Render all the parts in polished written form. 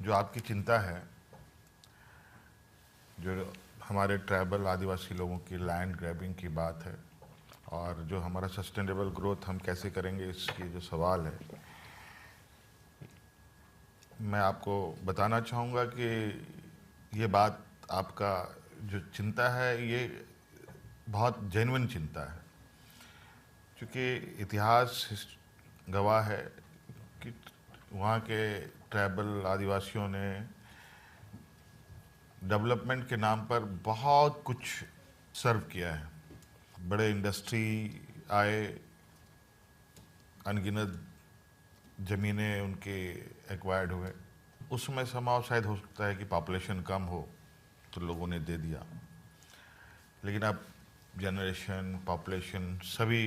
जो आपकी चिंता है, जो हमारे ट्राइबल आदिवासी लोगों की लैंड ग्रैबिंग की बात है, और जो हमारा सस्टेनेबल ग्रोथ हम कैसे करेंगे इसकी जो सवाल है, मैं आपको बताना चाहूँगा कि ये बात आपका जो चिंता है ये बहुत जेन्युइन चिंता है, क्योंकि इतिहास गवाह है कि वहाँ के ट्राइबल आदिवासियों ने डेवलपमेंट के नाम पर बहुत कुछ सर्व किया है। बड़े इंडस्ट्री आए, अनगिनत ज़मीनें उनके एक्वायर्ड हुए। उसमें समाव शायद हो सकता है कि पॉपुलेशन कम हो तो लोगों ने दे दिया, लेकिन अब जनरेशन पॉपुलेशन सभी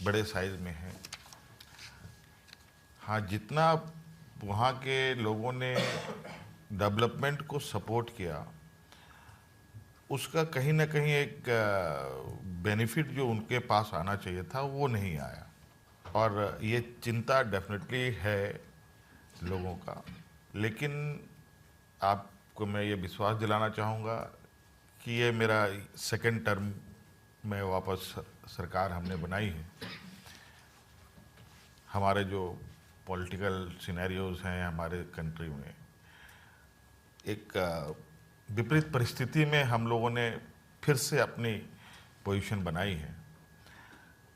बड़े साइज में है। हाँ, जितना वहाँ के लोगों ने डेवलपमेंट को सपोर्ट किया, उसका कहीं ना कहीं एक बेनिफिट जो उनके पास आना चाहिए था वो नहीं आया। और ये चिंता डेफिनेटली है लोगों का, लेकिन आपको मैं ये विश्वास दिलाना चाहूँगा कि ये मेरा सेकंड टर्म में वापस सरकार हमने बनाई है। हमारे जो पॉलिटिकल सिनेरियोज हैं हमारे कंट्री में, एक विपरीत परिस्थिति में हम लोगों ने फिर से अपनी पोजीशन बनाई है।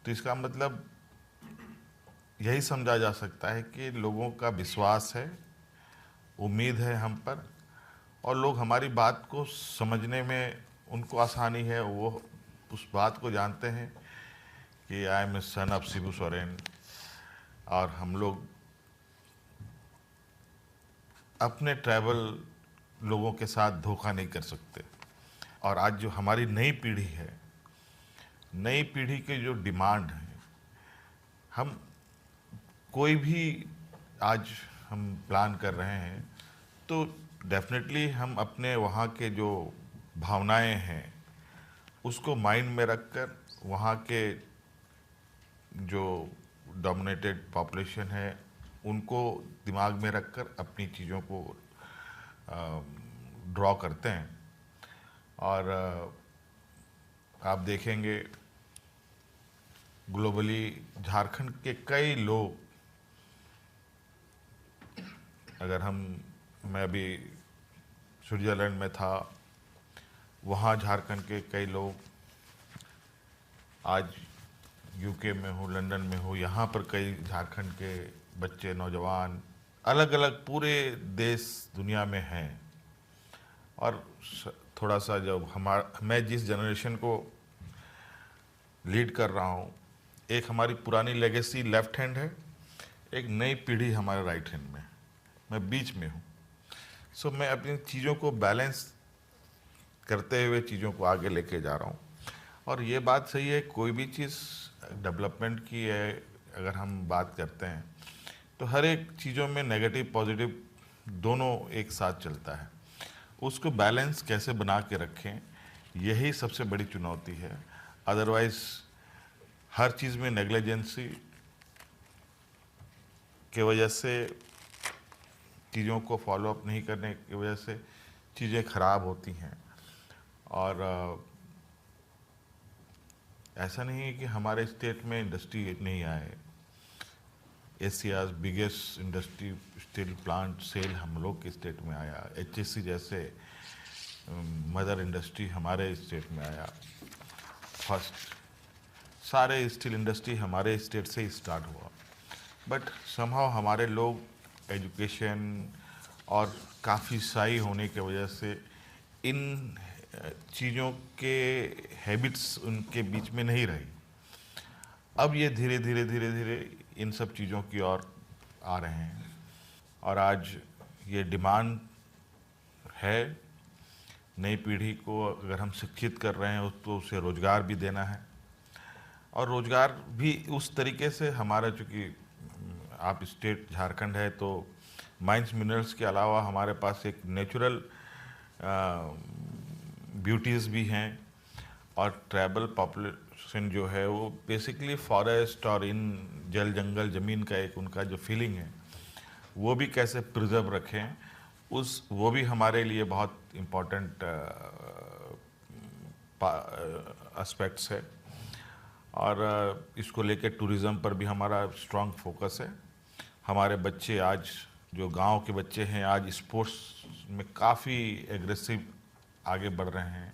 तो इसका मतलब यही समझा जा सकता है कि लोगों का विश्वास है, उम्मीद है हम पर, और लोग हमारी बात को समझने में उनको आसानी है। वो उस बात को जानते हैं कि I am a son of Shibu Soren, और हम लोग अपने ट्राइबल लोगों के साथ धोखा नहीं कर सकते। और आज जो हमारी नई पीढ़ी है, नई पीढ़ी के जो डिमांड है, हम कोई भी आज हम प्लान कर रहे हैं तो डेफिनेटली हम अपने वहाँ के जो भावनाएं हैं उसको माइंड में रखकर, वहाँ के जो डोमिनेटेड पॉपुलेशन है उनको दिमाग में रखकर अपनी चीज़ों को ड्रॉ करते हैं। और आप देखेंगे ग्लोबली झारखंड के कई लोग, अगर मैं अभी स्विट्ज़रलैंड में था, वहाँ झारखंड के कई लोग, आज यूके में हो, लंदन में हो, यहाँ पर कई झारखंड के बच्चे, नौजवान अलग अलग पूरे देश दुनिया में हैं। और थोड़ा सा जब मैं जिस जनरेशन को लीड कर रहा हूँ, एक हमारी पुरानी लेगेसी लेफ्ट हैंड है, एक नई पीढ़ी हमारे राइट हैंड में, मैं बीच में हूँ। सो मैं अपनी चीज़ों को बैलेंस करते हुए चीज़ों को आगे लेके जा रहा हूँ। और ये बात सही है, कोई भी चीज़ डेवलपमेंट की है अगर हम बात करते हैं तो हर एक चीज़ों में नेगेटिव पॉजिटिव दोनों एक साथ चलता है। उसको बैलेंस कैसे बना के रखें, यही सबसे बड़ी चुनौती है। अदरवाइज़ हर चीज़ में नेग्लिजेंसी के वजह से, चीज़ों को फॉलो अप नहीं करने की वजह से चीज़ें खराब होती हैं। और ऐसा नहीं है कि हमारे स्टेट में इंडस्ट्री नहीं आए। Asia's biggest industry steel plant SAIL हम लोग के स्टेट में आया। एचएससी जैसे मदर इंडस्ट्री हमारे स्टेट में आया फर्स्ट। सारे स्टील इंडस्ट्री हमारे स्टेट से ही स्टार्ट हुआ। बट समहाउ हमारे लोग एजुकेशन और काफ़ी शाई होने की वजह से इन चीज़ों के हैबिट्स उनके बीच में नहीं रही। अब ये धीरे धीरे धीरे धीरे इन सब चीज़ों की ओर आ रहे हैं। और आज ये डिमांड है, नई पीढ़ी को अगर हम शिक्षित कर रहे हैं तो उसे रोज़गार भी देना है। और रोज़गार भी उस तरीके से हमारा, चूँकि आप स्टेट झारखंड है तो माइंस मिनरल्स के अलावा हमारे पास एक नेचुरल ब्यूटीज़ भी हैं। और ट्राइबल पॉपुलेशन जो है वो बेसिकली फॉरेस्ट और इन जल जंगल ज़मीन का एक उनका जो फीलिंग है वो भी कैसे प्रिजर्व रखें, वो भी हमारे लिए बहुत इम्पोर्टेंट एस्पेक्ट्स है। और इसको लेके टूरिज़्म पर भी हमारा स्ट्रांग फोकस है। हमारे बच्चे आज, जो गांव के बच्चे हैं, आज स्पोर्ट्स में काफ़ी एग्रेसिव आगे बढ़ रहे हैं।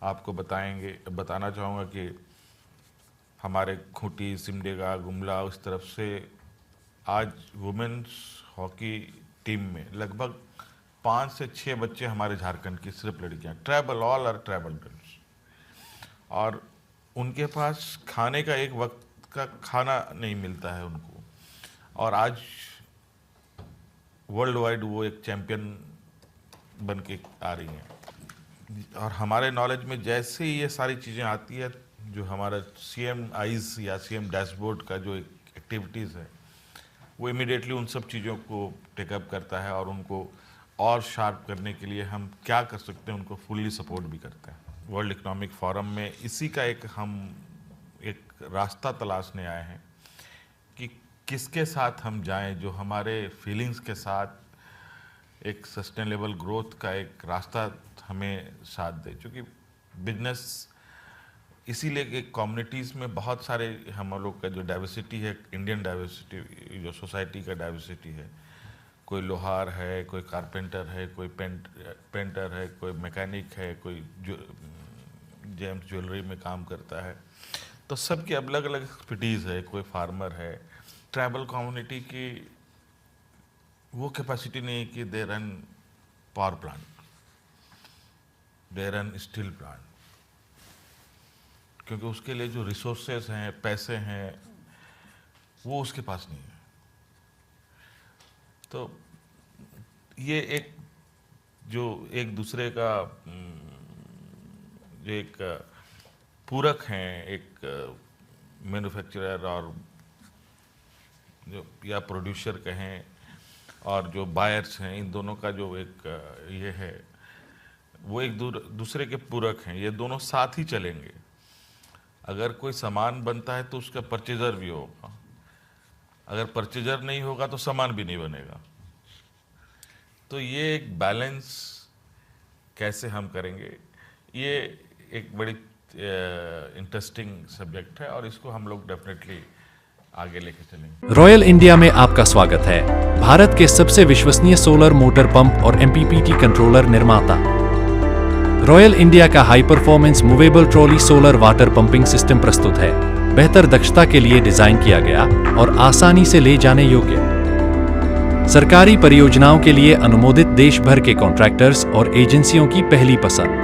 आपको बताना चाहूँगा कि हमारे खूंटी, सिमडेगा, गुमला, उस तरफ से आज वुमेन्स हॉकी टीम में लगभग 5 से 6 बच्चे हमारे झारखंड की सिर्फ लड़कियाँ, tribal, all are tribal girls. और उनके पास खाने का एक वक्त का खाना नहीं मिलता है उनको, और आज वर्ल्ड वाइड वो एक चैंपियन बन के आ रही हैं। और हमारे नॉलेज में जैसे ही ये सारी चीज़ें आती है, जो हमारा CM आइज़ या CM डैशबोर्ड का जो एक्टिविटीज़ है, वो इमीडिएटली उन सब चीज़ों को टेकअप करता है और उनको और शार्प करने के लिए हम क्या कर सकते हैं, उनको फुल्ली सपोर्ट भी करते हैं। वर्ल्ड इकोनॉमिक फोरम में इसी का हम एक रास्ता तलाशने आए हैं कि किसके साथ हम जाएं, जो हमारे फीलिंग्स के साथ एक सस्टेनेबल ग्रोथ का एक रास्ता हमें साथ दे। क्योंकि बिजनेस इसीलिए कि कम्युनिटीज़ में बहुत सारे हम लोग का जो डाइवर्सिटी है, इंडियन डाइवर्सिटी, जो सोसाइटी का डाइवर्सिटी है, कोई लोहार है, कोई कारपेंटर है, कोई पेंटर है, कोई मैकेनिक है, कोई जेम्स ज्वेलरी में काम करता है, तो सबकी अलग अलग एक्सपर्टीज़ है, कोई फार्मर है। ट्राइबल कम्युनिटी की वो कैपेसिटी नहीं कि they run power plant, they run steel plant, क्योंकि उसके लिए जो रिसोर्सेज हैं, पैसे हैं, वो उसके पास नहीं है। तो ये एक दूसरे का जो एक पूरक हैं, एक मैन्युफैक्चरर और जो या प्रोड्यूसर कहें, और जो बायर्स हैं, इन दोनों का जो एक ये है, वो एक दूसरे के पूरक हैं। ये दोनों साथ ही चलेंगे। अगर कोई सामान बनता है तो उसका परचेजर भी होगा, अगर परचेजर नहीं होगा तो सामान भी नहीं बनेगा। तो ये एक बैलेंस कैसे हम करेंगे, ये एक बड़ी इंटरेस्टिंग सब्जेक्ट है, और इसको हम लोग डेफिनेटली आगे लेके चलेंगे। रॉयल इंडिया में आपका स्वागत है। भारत के सबसे विश्वसनीय सोलर मोटर पंप और MPPT कंट्रोलर निर्माता। रॉयल इंडिया का high performance movable trolley solar water pumping system प्रस्तुत है। बेहतर दक्षता के लिए डिजाइन किया गया और आसानी से ले जाने योग्य। सरकारी परियोजनाओं के लिए अनुमोदित देश भर के कॉन्ट्रैक्टर्स और एजेंसियों की पहली पसंद।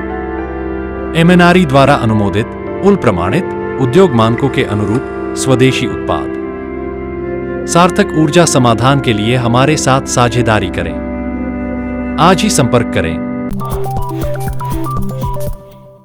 MNRE द्वारा अनुमोदित, उल प्रमाणित, उद्योग मानकों के अनुरूप स्वदेशी उत्पाद। सार्थक ऊर्जा समाधान के लिए हमारे साथ साझेदारी करें। आज ही संपर्क करें